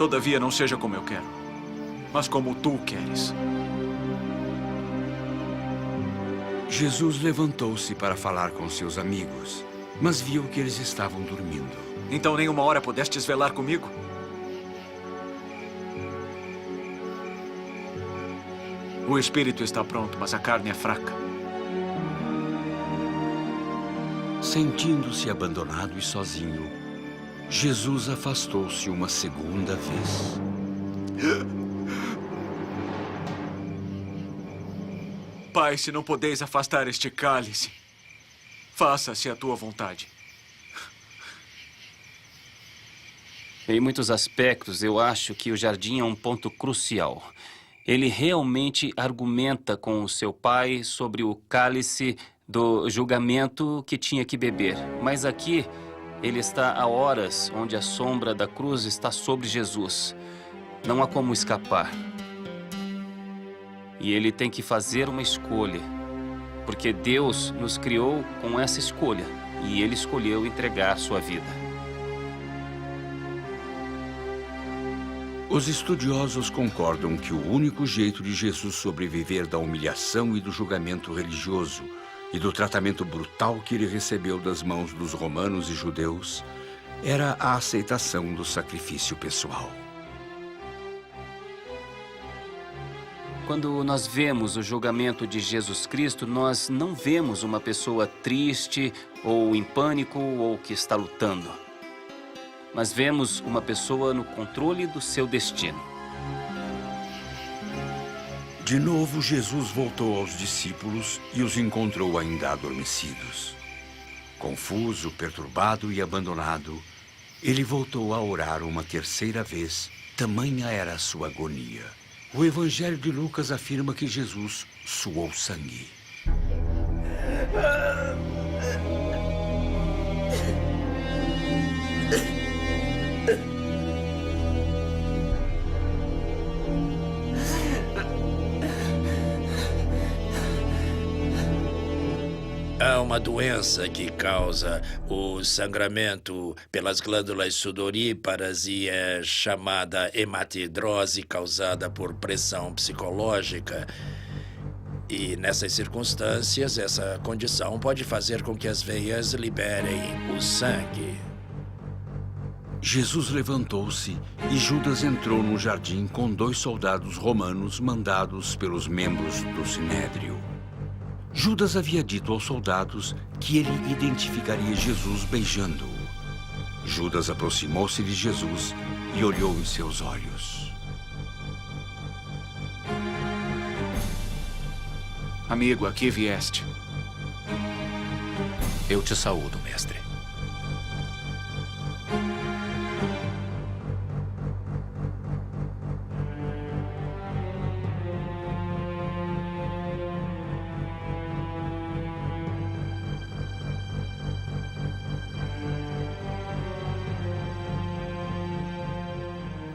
Todavia, não seja como eu quero, mas como tu queres. Jesus levantou-se para falar com seus amigos, mas viu que eles estavam dormindo. Então, nem uma hora pudestes velar comigo? O espírito está pronto, mas a carne é fraca. Sentindo-se abandonado e sozinho, Jesus afastou-se uma segunda vez. Pai, se não podeis afastar este cálice, faça-se a tua vontade. Em muitos aspectos, eu acho que o jardim é um ponto crucial. Ele realmente argumenta com o seu pai sobre o cálice do julgamento que tinha que beber. Mas aqui, ele está há horas onde a sombra da cruz está sobre Jesus. Não há como escapar. E ele tem que fazer uma escolha, porque Deus nos criou com essa escolha, e ele escolheu entregar sua vida. Os estudiosos concordam que o único jeito de Jesus sobreviver da humilhação e do julgamento religioso e do tratamento brutal que ele recebeu das mãos dos romanos e judeus era a aceitação do sacrifício pessoal. Quando nós vemos o julgamento de Jesus Cristo, nós não vemos uma pessoa triste ou em pânico ou que está lutando. Mas vemos uma pessoa no controle do seu destino. De novo, Jesus voltou aos discípulos e os encontrou ainda adormecidos. Confuso, perturbado e abandonado, ele voltou a orar uma terceira vez, tamanha era a sua agonia. O Evangelho de Lucas afirma que Jesus suou sangue. Há uma doença que causa o sangramento pelas glândulas sudoríparas e é chamada hematidrose, causada por pressão psicológica. E nessas circunstâncias, essa condição pode fazer com que as veias liberem o sangue. Jesus levantou-se e Judas entrou no jardim com 2 soldados romanos mandados pelos membros do Sinédrio. Judas havia dito aos soldados que ele identificaria Jesus beijando-o. Judas aproximou-se de Jesus e olhou em seus olhos. Amigo, aqui vieste. Eu te saúdo, mestre.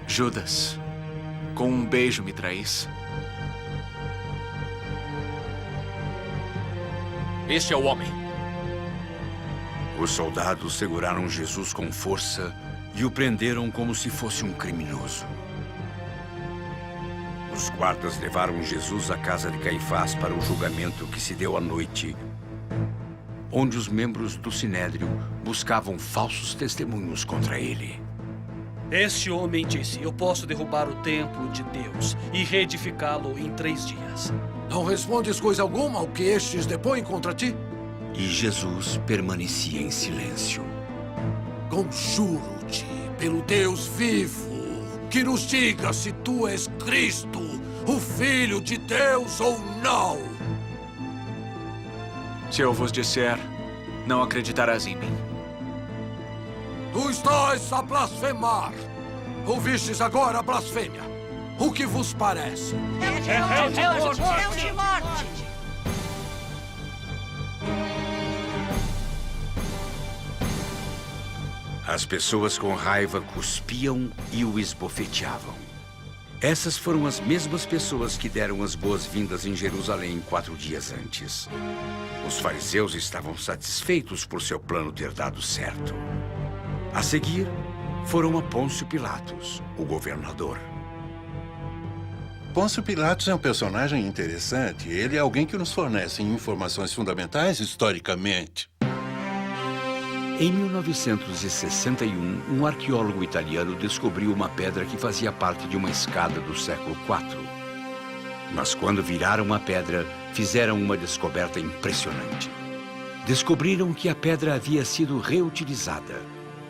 Judas, com um beijo me traís. Este é o homem. Os soldados seguraram Jesus com força e o prenderam como se fosse um criminoso. Os guardas levaram Jesus à casa de Caifás para o julgamento que se deu à noite, onde os membros do Sinédrio buscavam falsos testemunhos contra ele. Este homem disse: eu posso derrubar o templo de Deus e reedificá-lo em 3 dias. Não respondes coisa alguma ao que estes depõem contra ti? E Jesus permanecia em silêncio. Conjuro-te, pelo Deus vivo, que nos diga se tu és Cristo, o Filho de Deus ou não. Se eu vos disser, não acreditarás em mim. Tu estás a blasfemar. Ouvistes agora a blasfêmia. O que vos parece? É de morte! As pessoas com raiva cuspiam e o esbofeteavam. Essas foram as mesmas pessoas que deram as boas-vindas em Jerusalém 4 dias antes. Os fariseus estavam satisfeitos por seu plano ter dado certo. A seguir, foram a Pôncio Pilatos, o governador. Pôncio Pilatos é um personagem interessante. Ele é alguém que nos fornece informações fundamentais historicamente. Em 1961, um arqueólogo italiano descobriu uma pedra que fazia parte de uma escada do século IV. Mas quando viraram a pedra, fizeram uma descoberta impressionante. Descobriram que a pedra havia sido reutilizada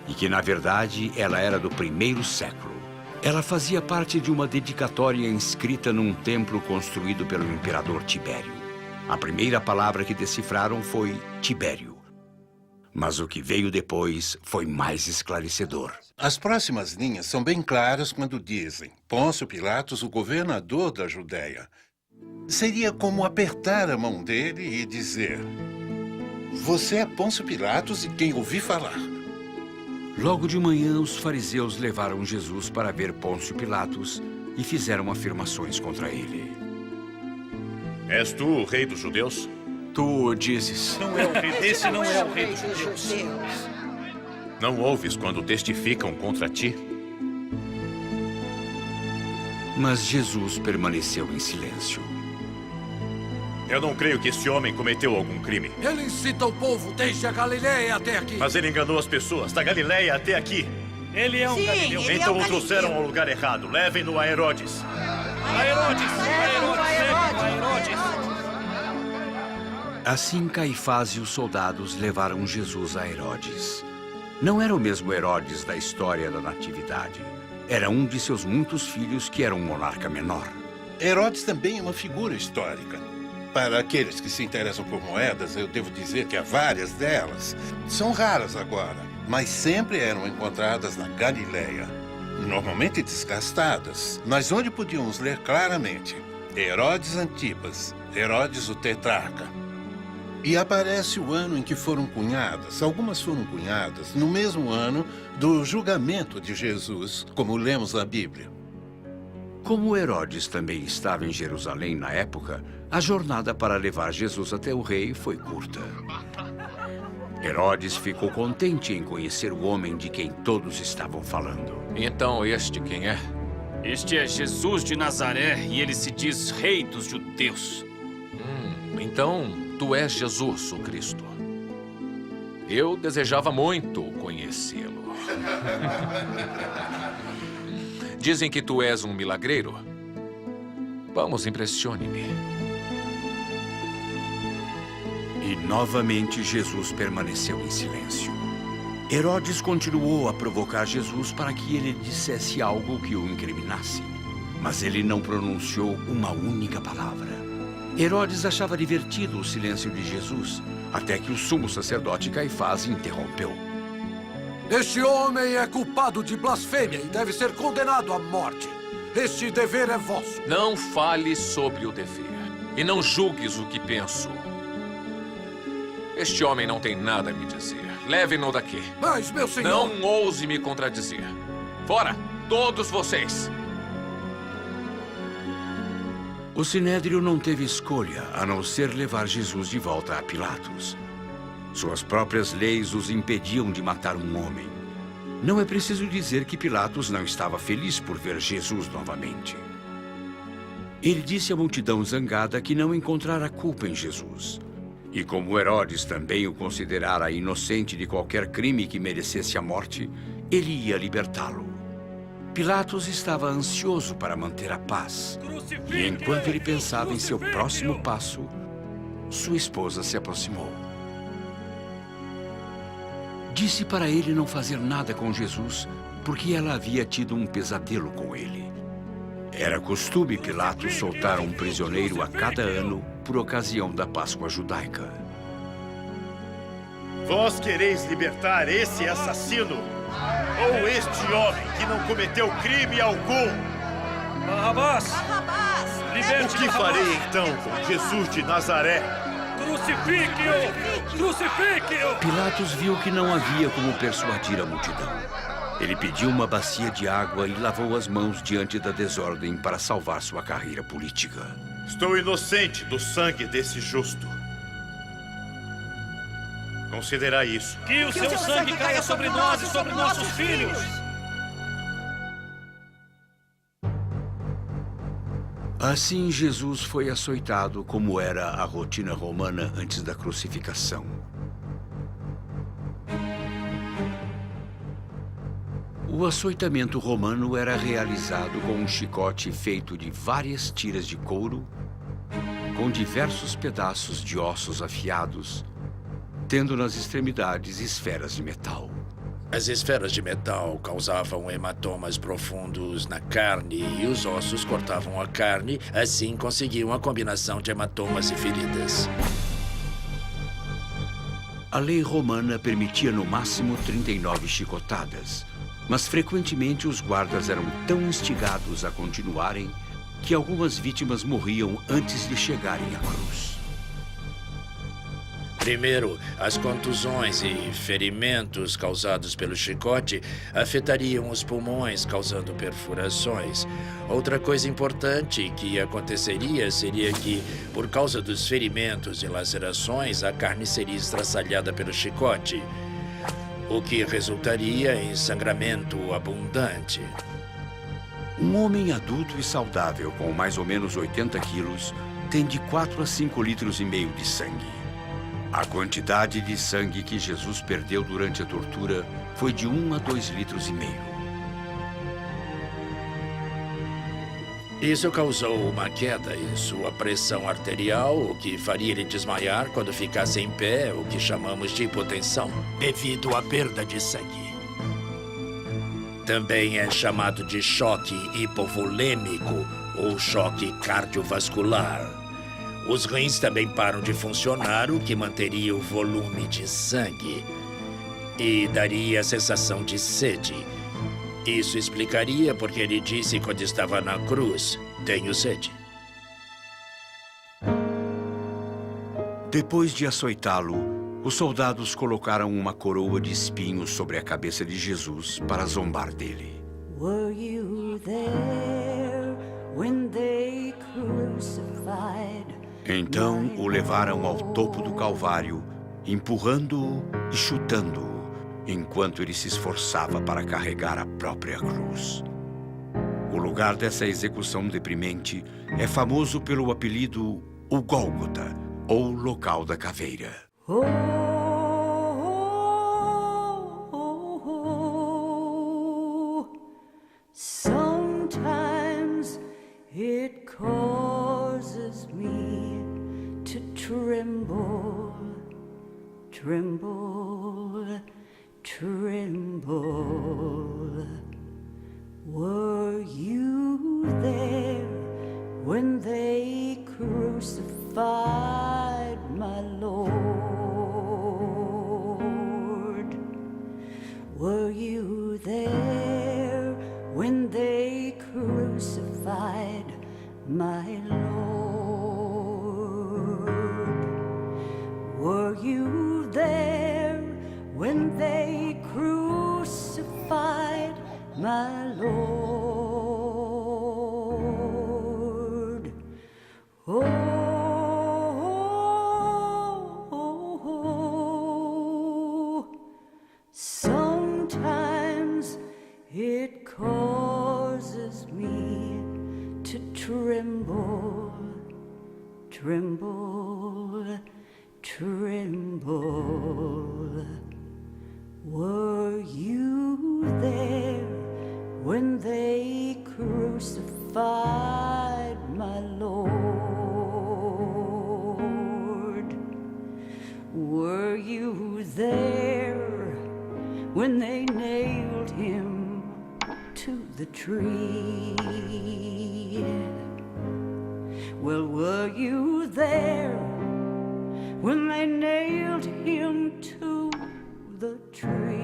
e que, na verdade, ela era do primeiro século. Ela fazia parte de uma dedicatória inscrita num templo construído pelo imperador Tibério. A primeira palavra que decifraram foi Tibério. Mas o que veio depois foi mais esclarecedor. As próximas linhas são bem claras quando dizem Pôncio Pilatos, o governador da Judéia. Seria como apertar a mão dele e dizer: você é Pôncio Pilatos e quem ouvi falar. Logo de manhã, os fariseus levaram Jesus para ver Pôncio Pilatos e fizeram afirmações contra ele. És tu o rei dos judeus? Tu o dizes. Não é o rei. Esse não é o rei dos judeus. Não ouves quando testificam contra ti? Mas Jesus permaneceu em silêncio. Eu não creio que esse homem cometeu algum crime. Ele incita o povo desde a Galileia até aqui. Mas ele enganou as pessoas da Galileia até aqui. Ele é um galileu. Ele Então é um o trouxeram galileu. ao lugar errado. Levem-no a Herodes. A Herodes! A Herodes! Assim, Caifás e os soldados levaram Jesus a Herodes. Não era o mesmo Herodes da história da Natividade. Era um de seus muitos filhos que era um monarca menor. Herodes também é uma figura histórica. Para aqueles que se interessam por moedas, eu devo dizer que há várias delas. São raras agora, mas sempre eram encontradas na Galileia. Normalmente desgastadas, mas onde podíamos ler claramente Herodes Antipas, Herodes o Tetrarca. E aparece o ano em que foram cunhadas. Algumas foram cunhadas no mesmo ano do julgamento de Jesus, como lemos na Bíblia. Como Herodes também estava em Jerusalém na época, a jornada para levar Jesus até o rei foi curta. Herodes ficou contente em conhecer o homem de quem todos estavam falando. Então este quem é? Este é Jesus de Nazaré e ele se diz rei dos judeus. Então tu és Jesus, o Cristo. Eu desejava muito conhecê-lo. Dizem que tu és um milagreiro. Vamos, impressione-me. E novamente Jesus permaneceu em silêncio. Herodes continuou a provocar Jesus para que ele dissesse algo que o incriminasse. Mas ele não pronunciou uma única palavra. Herodes achava divertido o silêncio de Jesus, até que o sumo sacerdote Caifás interrompeu. Este homem é culpado de blasfêmia e deve ser condenado à morte. Este dever é vosso. Não fale sobre o dever. E não julgues o que penso. Este homem não tem nada a me dizer. Leve-no daqui. Mas, meu senhor... Não ouse me contradizer. Fora, todos vocês. O Sinédrio não teve escolha a não ser levar Jesus de volta a Pilatos. Suas próprias leis os impediam de matar um homem. Não é preciso dizer que Pilatos não estava feliz por ver Jesus novamente. Ele disse à multidão zangada que não encontrara culpa em Jesus. E como Herodes também o considerara inocente de qualquer crime que merecesse a morte, ele ia libertá-lo. Pilatos estava ansioso para manter a paz. E enquanto ele pensava em seu próximo passo, sua esposa se aproximou. Disse para ele não fazer nada com Jesus, porque ela havia tido um pesadelo com ele. Era costume Pilatos soltar um prisioneiro a cada ano por ocasião da Páscoa judaica. Vós quereis libertar esse assassino? Ou este homem que não cometeu crime algum? Barrabás! O Liberte que Barrabás! farei então com Jesus de Nazaré? Crucifique-o! Crucifique-o! Pilatos viu que não havia como persuadir a multidão. Ele pediu uma bacia de água e lavou as mãos diante da desordem para salvar sua carreira política. Estou inocente do sangue desse justo. Considerai isso. Que o seu sangue caia sobre nós e sobre nossos filhos! Assim, Jesus foi açoitado como era a rotina romana antes da crucificação. O açoitamento romano era realizado com um chicote feito de várias tiras de couro, com diversos pedaços de ossos afiados, tendo nas extremidades esferas de metal. As esferas de metal causavam hematomas profundos na carne e os ossos cortavam a carne, assim conseguiam a combinação de hematomas e feridas. A lei romana permitia no máximo 39 chicotadas, mas frequentemente os guardas eram tão instigados a continuarem que algumas vítimas morriam antes de chegarem à cruz. Primeiro, as contusões e ferimentos causados pelo chicote afetariam os pulmões, causando perfurações. Outra coisa importante que aconteceria seria que, por causa dos ferimentos e lacerações, a carne seria estraçalhada pelo chicote, o que resultaria em sangramento abundante. Um homem adulto e saudável com mais ou menos 80 quilos tem de 4 a 5 litros e meio de sangue. A quantidade de sangue que Jesus perdeu durante a tortura foi de 1 a 2 litros e meio. Isso causou uma queda em sua pressão arterial, o que faria ele desmaiar quando ficasse em pé, o que chamamos de hipotensão, devido à perda de sangue. Também é chamado de choque hipovolêmico ou choque cardiovascular. Os rins também param de funcionar, o que manteria o volume de sangue e daria a sensação de sede. Isso explicaria porque ele disse quando estava na cruz, tenho sede. Depois de açoitá-lo, os soldados colocaram uma coroa de espinhos sobre a cabeça de Jesus para zombar dele. Were you there when they crucified? Então o levaram ao topo do Calvário, empurrando-o e chutando-o, enquanto ele se esforçava para carregar a própria cruz. O lugar dessa execução deprimente é famoso pelo apelido o Gólgota, ou local da caveira. Sometimes it causes me to tremble, tremble, tremble. Were you there when they crucified my Lord? Were you there when they crucified my Lord? Were you there when they crucified my Lord? Oh, sometimes it causes me to tremble, tremble, tremble. Were you there when they crucified my Lord? Were you there when they nailed him to the tree? Well, were you there when they nailed him to the tree?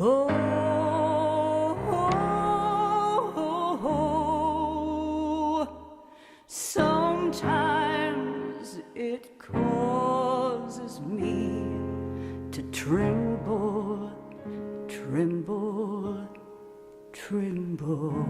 Oh, sometimes it causes me to tremble, tremble, tremble.